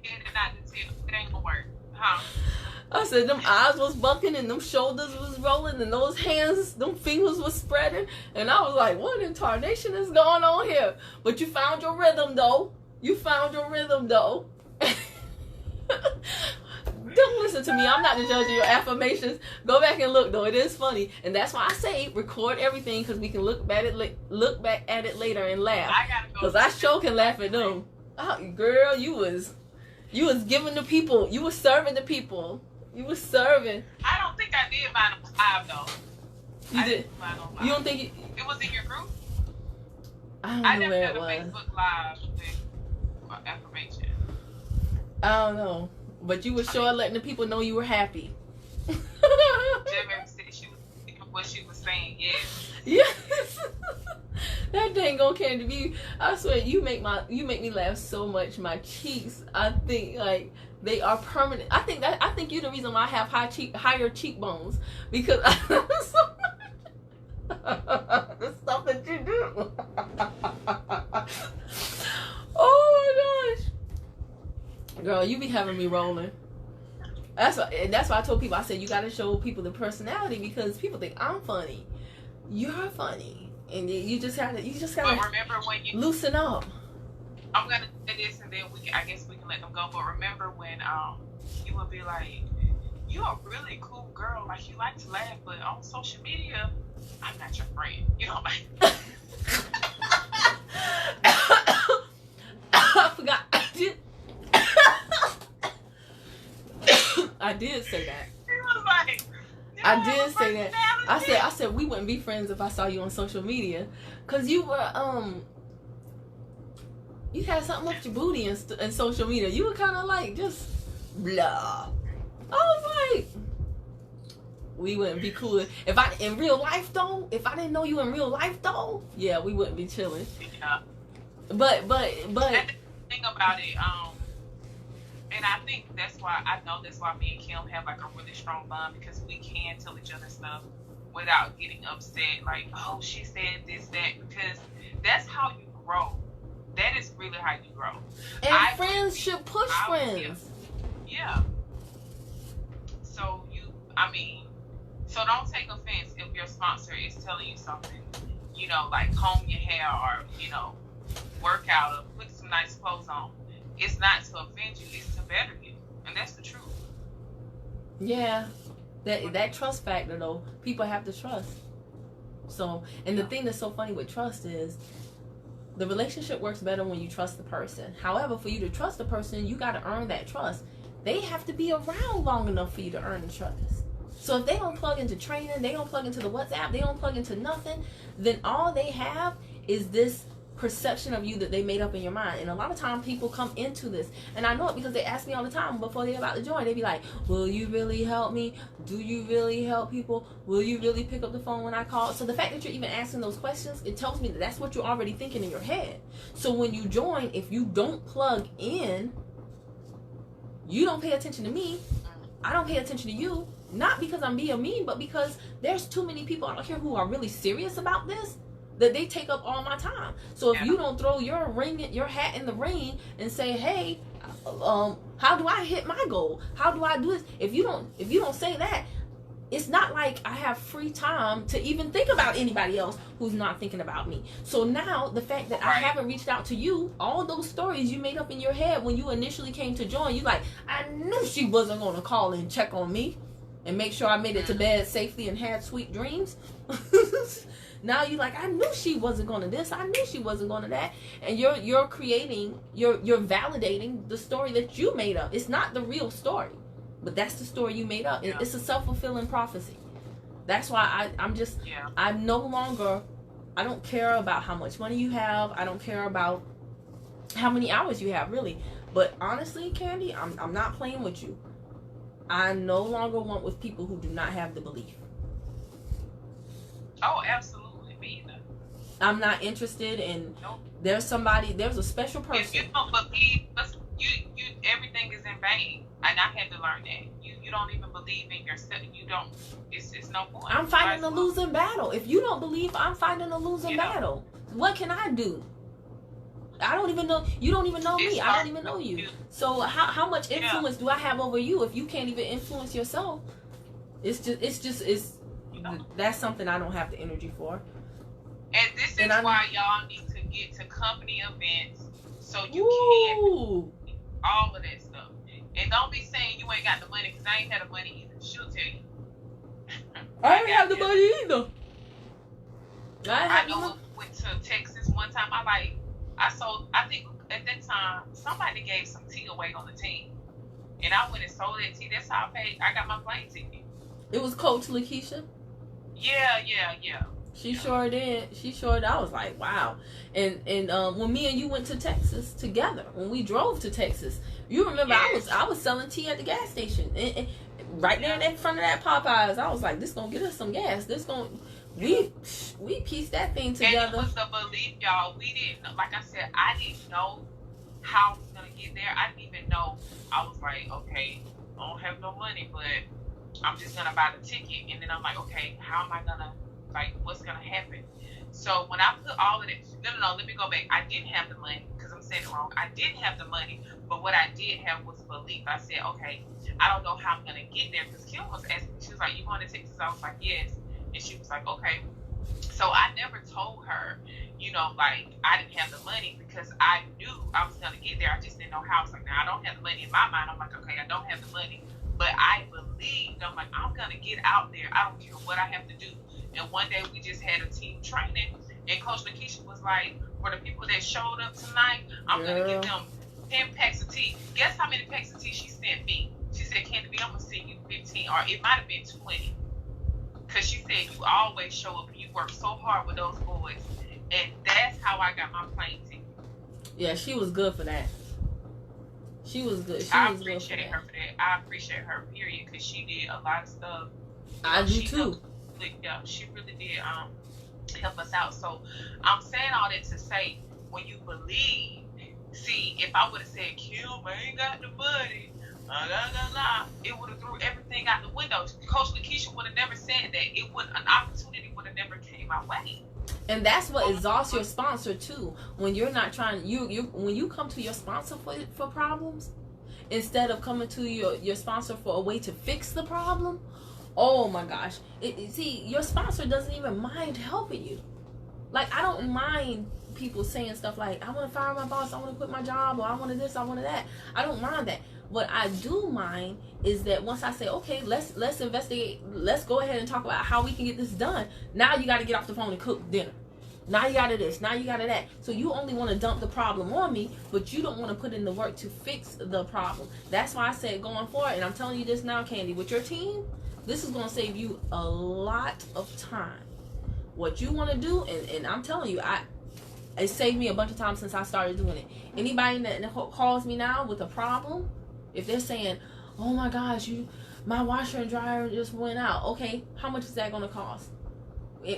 I said them eyes was bucking and them shoulders was rolling and those hands, them fingers was spreading. And I was like, what in tarnation is going on here? But you found your rhythm, though. You found your rhythm, though. Don't listen to me. I'm not the judge of your affirmations. Go back and look, though. It is funny. And that's why I say record everything, because we can look back at it later and laugh. Because I sure can laugh at them. Oh, girl, you was giving the people. You was serving the people. You was serving. I don't think I did mine on live, though. You did? You don't think it was in your group? I don't know where it was. I never did a Facebook Live with affirmation. I don't know. But you were sure letting the people know you were happy. Jem said she was what she was saying, yes. Yes. That dang on CandiB. I swear you make me laugh so much. My cheeks, I think like they are permanent. I think you're the reason why I have higher cheekbones, because the stuff that you do. Oh my gosh. Girl, you be having me rolling. That's why I told people, I said, you got to show people the personality, because people think I'm funny. You're funny. And you just gotta remember when you loosen up. I'm going to say this and then I guess we can let them go. But remember when you would be like, you're a really cool girl. Like, you like to laugh, but on social media, I'm not your friend. You know, like. I forgot. I did say that. He was like, I did say that. I said we wouldn't be friends if I saw you on social media, cause you were you had something up your booty in social media. You were kind of like just blah. I was like, we wouldn't be cool if I in real life though. If I didn't know you in real life though, yeah, we wouldn't be chilling. Yeah. But and the thing about it, and I think that's why me and Kim have like a really strong bond, because we can tell each other stuff without getting upset. Like, oh, she said this, that, because that's how you grow. That is really how you grow. And friends should push friends. Yeah. So so don't take offense if your sponsor is telling you something, you know, like comb your hair or, you know, work out or put some nice clothes on. It's not to offend you, it's to better you. And that's the truth. Yeah. That trust factor though, people have to trust. So, and the thing that's so funny with trust is the relationship works better when you trust the person. However, for you to trust the person, you got to earn that trust. They have to be around long enough for you to earn the trust. So if they don't plug into training, they don't plug into the WhatsApp, they don't plug into nothing, then all they have is this perception of you that they made up in your mind. And a lot of times people come into this, and I know it because they ask me all the time before they're about to join. They be like, will you really help me? Do you really help people? Will you really pick up the phone when I call? So the fact that you're even asking those questions, it tells me that that's what you're already thinking in your head. So when you join, if you don't plug in, you don't pay attention to me, I don't pay attention to you. Not because I'm being mean, but because there's too many people out here who are really serious about this, that they take up all my time. So if you don't throw your hat in the ring and say, hey, how do I hit my goal? How do I do this? If you don't say that, it's not like I have free time to even think about anybody else who's not thinking about me. So now the fact that I haven't reached out to you, all those stories you made up in your head when you initially came to join, you like, I knew she wasn't going to call and check on me and make sure I made it to bed safely and had sweet dreams. Now you like, I knew she wasn't going to this, I knew she wasn't going to that. And you're creating, you're validating the story that you made up. It's not the real story, but that's the story you made up. Yeah. It's a self-fulfilling prophecy. That's why I'm no longer, I don't care about how much money you have. I don't care about how many hours you have, really. But honestly, Candy, I'm not playing with you. I no longer want with people who do not have the belief. Oh, absolutely. Me either. I'm not interested in. Nope. There's a special person. If you don't believe, you everything is in vain. And I had to learn that. You don't even believe in yourself. You don't. It's no point. I'm fighting a losing battle. If you don't believe, I'm fighting a losing battle. What can I do? I don't even know. You don't even know me. I don't even know you. So how much influence do I have over you if you can't even influence yourself? It's that's something I don't have the energy for. And this is why y'all need to get to company events so you can all of that stuff. And don't be saying you ain't got the money, because I ain't had the money either. She'll tell you. I ain't have the money either. I know we went to Texas one time. I think at that time, somebody gave some tea away on the team. And I went and sold that tea. That's how I got my plane ticket. It was Coach Lakeisha? Yeah. She sure did. I was like, wow. And when me and you went to Texas together, when we drove to Texas, you remember I was selling tea at the gas station. And right there in front of that Popeyes, I was like, this gonna get us some gas. We pieced that thing together. And it was the belief, y'all. We didn't, like I said, I didn't know how I was gonna get there. I didn't even know. I was like, okay, I don't have no money, but I'm just gonna buy the ticket. And then I'm like, okay, how am I gonna, what's gonna happen? So when I put all of it, no, let me go back. I didn't have the money, because I'm saying it wrong. I didn't have the money, but what I did have was belief. I said, okay, I don't know how I'm gonna get there, because Kim was asking me, she was like, you going to Texas? I was like, yes. And she was like, okay. So I never told her, I didn't have the money, because I knew I was gonna get there. I just didn't know how. I was like, now I don't have the money. In my mind, I'm like, okay, I don't have the money, but I believed. I'm like, I'm gonna get out there. I don't care what I have to do. And one day we just had a team training, and Coach Lakeisha was like, for the people that showed up tonight, I'm gonna give them 10 packs of tea. Guess how many packs of tea she sent me? She said, CandiB, I'm gonna send you 15, or it might have been 20. Because she said you always show up and you work so hard with those boys. And that's how I got my plane ticket. Yeah, she was good for that. She was good. I appreciate her for that. I appreciate her, period, because she did a lot of stuff. I do too. She really did help us out. So I'm saying all that to say, when you believe, see, if I would have said, Kim, I ain't got the money, it would have threw everything out the window. Coach Lakeisha would have never said that. An opportunity would have never came my way. And that's what exhausts your sponsor too. When you're not trying, when you come to your sponsor for problems, instead of coming to your sponsor for a way to fix the problem, oh my gosh. See, your sponsor doesn't even mind helping you. Like, I don't mind people saying stuff like, I want to fire my boss, I want to quit my job, or I wanted this, I wanted that. I don't mind that. What I do mind is that once I say, okay, let's investigate, let's go ahead and talk about how we can get this done. Now you got to get off the phone and cook dinner. Now you got to this, now you got to that. So you only want to dump the problem on me, but you don't want to put in the work to fix the problem. That's why I said going forward, and I'm telling you this now, Candy, with your team, this is going to save you a lot of time. What you want to do, and I'm telling you, it saved me a bunch of times since I started doing it. Anybody that calls me now with a problem, if they're saying, oh my gosh, my washer and dryer just went out. Okay, how much is that going to cost?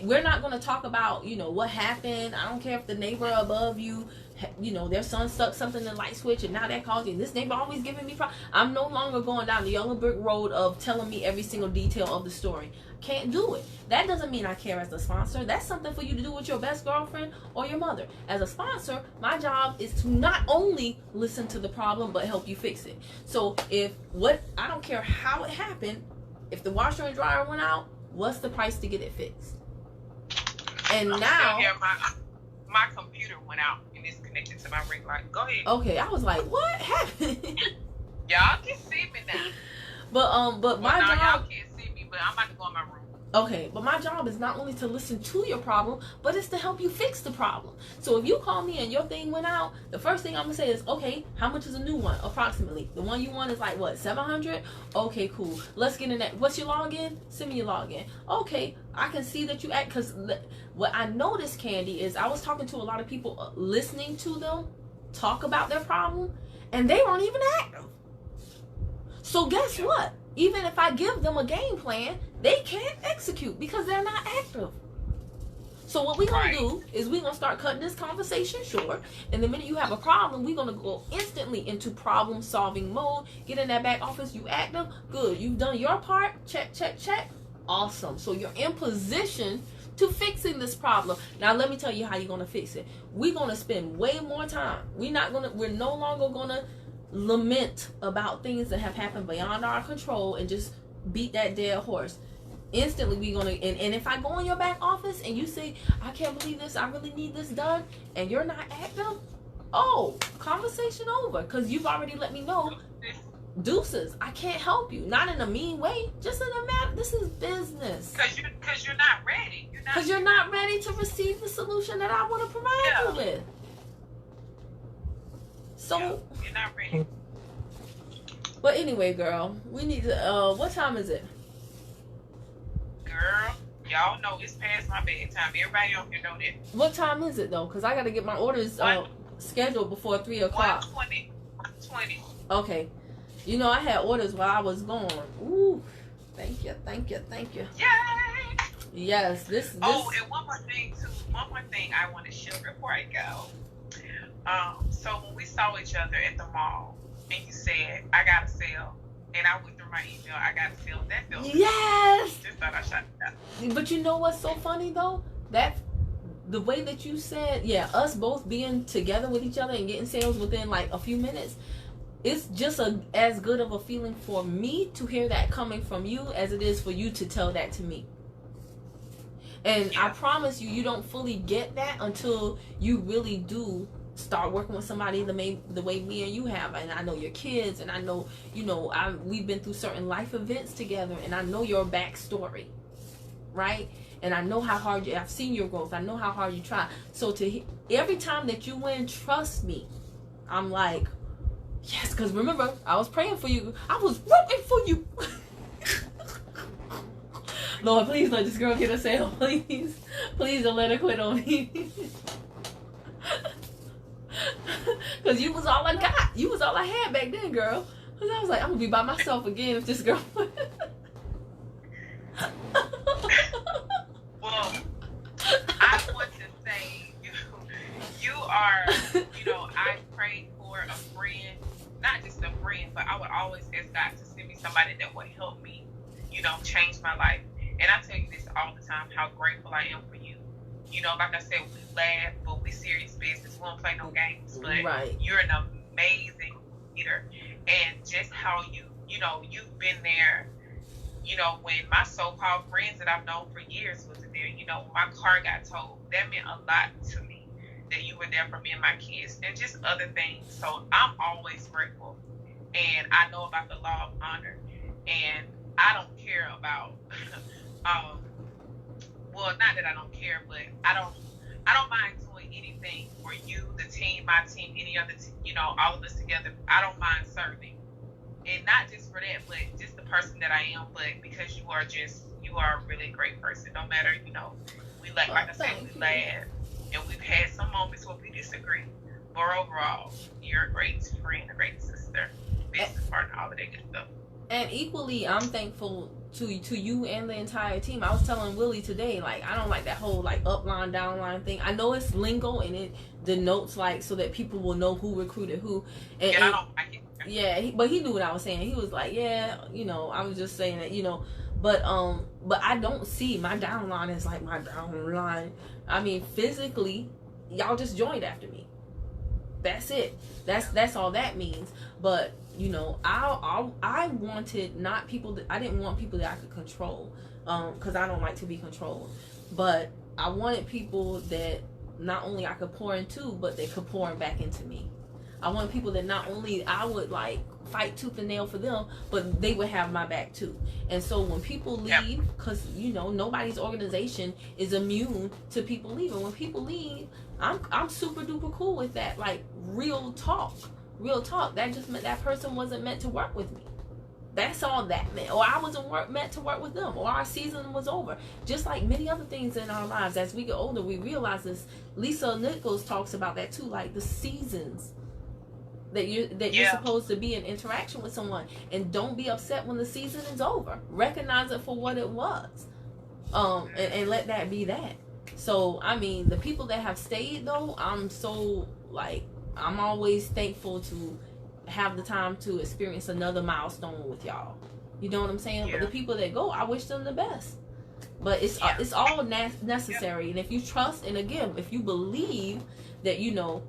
We're not going to talk about, what happened. I don't care if the neighbor above you, their son stuck something in the light switch and now that caused you. This neighbor always giving me problems. I'm no longer going down the yellow brick road of telling me every single detail of the story. Can't do it. That doesn't mean I care as a sponsor. That's something for you to do with your best girlfriend or your mother. As a sponsor, my job is to not only listen to the problem, but help you fix it. So I don't care how it happened, if the washer and dryer went out, what's the price to get it fixed? And now my computer went out and it's connected to my ring light. Go ahead. Okay, I was like, what happened? Y'all can see me now. But my job, y'all can't see me, but I'm about to go in my room. Okay, but my job is not only to listen to your problem, but it's to help you fix the problem. So if you call me and your thing went out, the first thing I'm gonna say is, okay, how much is a new one? Approximately. The one you want is like what, 700? Okay, cool. Let's get in that. What's your login? Send me your login. Okay, I can see that you act. Because what I noticed, Candy, is I was talking to a lot of people, listening to them talk about their problem, and they weren't even active. So guess what? Even if I give them a game plan, they can't execute because they're not active. So what we're going to do is we're going to start cutting this conversation short. And the minute you have a problem, we're going to go instantly into problem solving mode. Get in that back office. You active. Good. You've done your part. Check, check, check. Awesome. So you're in position to fixing this problem. Now let me tell you how you're gonna fix it. We're gonna spend way more time. We're no longer gonna lament about things that have happened beyond our control and just beat that dead horse. Instantly we're gonna and if I go in your back office and you say, I can't believe this, I really need this done, and you're not active, oh, conversation over, because you've already let me know, deuces, I can't help you. Not in a mean way, just in a matter, this is business. Because you're not ready. Because you're not ready to receive the solution that I want to provide you with. So you're not ready. But anyway, girl, we need to what time is it? Girl, y'all know it's past my bedtime. Everybody on here know that. What time is it though? Because I got to get my orders scheduled before 3 o'clock. 1:20. Okay. You know, I had orders while I was gone. Ooh, thank you. Yay! Yes, this. Oh, and one more thing too. One more thing I want to share before I go. So when we saw each other at the mall, and you said I got a sale, and I went through my email, I got a sale. That felt yes. Just thought I shot it out. But you know what's so funny though? That the way that you said, yeah, us both being together with each other and getting sales within like a few minutes. It's just as good of a feeling for me to hear that coming from you as it is for you to tell that to me. And I promise you, you don't fully get that until you really do start working with somebody the way me and you have. And I know your kids, and I know, we've been through certain life events together, and I know your backstory, right? And I know how hard I've seen your growth. I know how hard you try. So every time that you win, trust me, I'm like, yes, because remember, I was praying for you. I was rooting for you. Lord, please let this girl get a sale. Please. Please don't let her quit on me. Because you was all I got. You was all I had back then, girl. Because I was like, I'm going to be by myself again if this girl... Well, I want to say, you are, I prayed for a friend, not just a friend, but I would always ask God to send me somebody that would help me, change my life. And I tell you this all the time, how grateful I am for you. Like I said, we laugh, but we serious business. We don't play no games. But You're an amazing leader. And just how you've been there, when my so-called friends that I've known for years wasn't there, my car got towed. That meant a lot to me that you were there for me and my kids and just other things. So I'm always grateful. And I know about the law of honor. And I don't care about, well, not that I don't care, but I don't mind doing anything for you, the team, my team, any other, all of us together. I don't mind serving. And not just for that, but just the person that I am, but because you are a really great person. No matter, we like I said, we laugh. And we've had some moments where we disagree. But overall, you're a great friend, a great sister, business partner, all of that good stuff. And equally, I'm thankful to you and the entire team. I was telling Willie today, like, I don't like that whole, like, upline, downline thing. I know it's lingo and it denotes, like, so that people will know who recruited who. And, I don't like it. Yeah, but he knew what I was saying. He was like, yeah, I was just saying that, but I don't see my downline as, like, my downline. I mean, physically, y'all just joined after me. That's it. That's all that means. But I wanted not people that I didn't want people that I could control, because I don't like to be controlled. But I wanted people that not only I could pour into, but they could pour back into me. I want people that not only I would like fight tooth and nail for them, but they would have my back too. And so when people leave, because nobody's organization is immune to people leaving. When people leave, I'm super duper cool with that. Like real talk. That just meant that person wasn't meant to work with me. That's all that meant. Or I wasn't meant to work with them. Or our season was over. Just like many other things in our lives, as we get older, we realize this. Lisa Nichols talks about that too, like the seasons that you're supposed to be in interaction with someone, and don't be upset when the season is over. Recognize it for what it was, and let that be that. So I mean, the people that have stayed though, I'm always thankful to have the time to experience another milestone with y'all. You know what I'm saying? But the people that go, I wish them the best. But it's all necessary. And if you trust, and again, if you believe that, you know,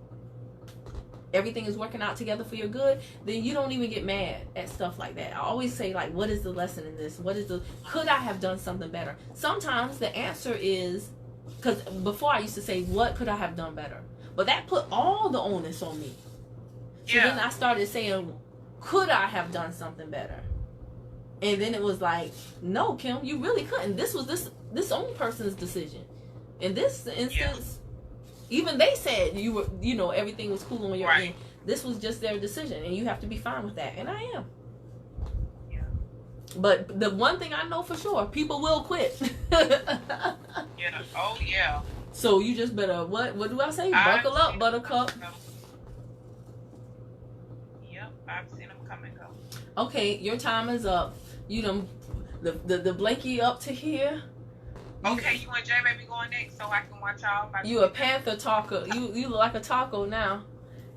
everything is working out together for your good, then you don't even get mad at stuff like that. I always say, like, what is the lesson in this? Could I have done something better? Sometimes the answer is, because before I used to say, what could I have done better? But that put all the onus on me. So then I started saying, could I have done something better? And then it was like, no, Kim, you really couldn't. This was this own person's decision. In this instance, even they said you were, you know, everything was cool on your end. This was just their decision, and you have to be fine with that. And I am. Yeah. But the one thing I know for sure, people will quit. Yeah. Oh yeah. So you just better what do I say? Buckle up, buttercup. Yep, I've seen them come and go. Okay, your time is up. You done the Blakey up to here. Okay, you and J Baby going next so I can watch y'all. You a panther talker. You look like a taco now.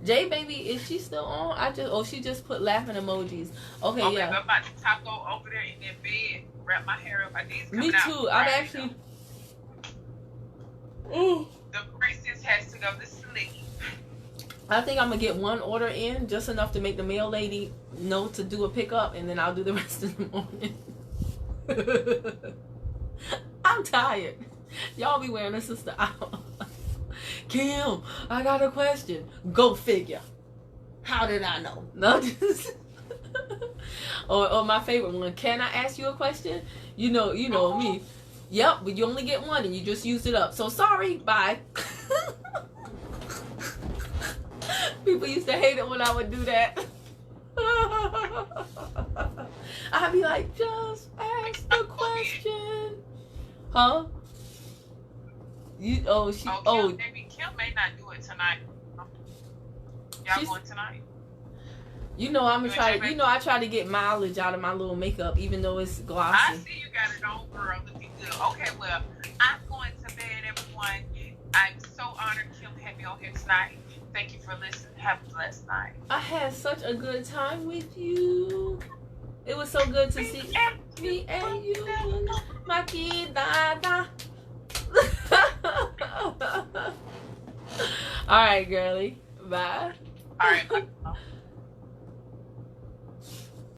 J Baby, is she still on? She just put laughing emojis. Okay, yeah. I'm about to taco over there in that bed, wrap my hair up. Me too. I'd actually. The princess has to go to sleep. I think I'm gonna get one order in, just enough to make the mail lady know to do a pickup, and then I'll do the rest in the morning. I'm tired. Y'all be wearing a sister out. Kim, I got a question. Go figure. How did I know? No, just or my favorite one. Can I ask you a question? You know me. Yep, but you only get one and you just used it up. So sorry, bye. People used to hate it when I would do that. I'd be like, just ask the question. Huh? Maybe Kim may not do it tonight. Y'all going tonight? You know I'm gonna try. You know I try to get mileage out of my little makeup, even though it's glossy. I see you got it on, girl. Looking good. Okay, well, I'm going to bed, everyone. I'm so honored Kim had me on here tonight. Thank you for listening. Have a blessed night. I had such a good time with you. It was so good to see me and you, my kid. All right, girly. Bye. All right.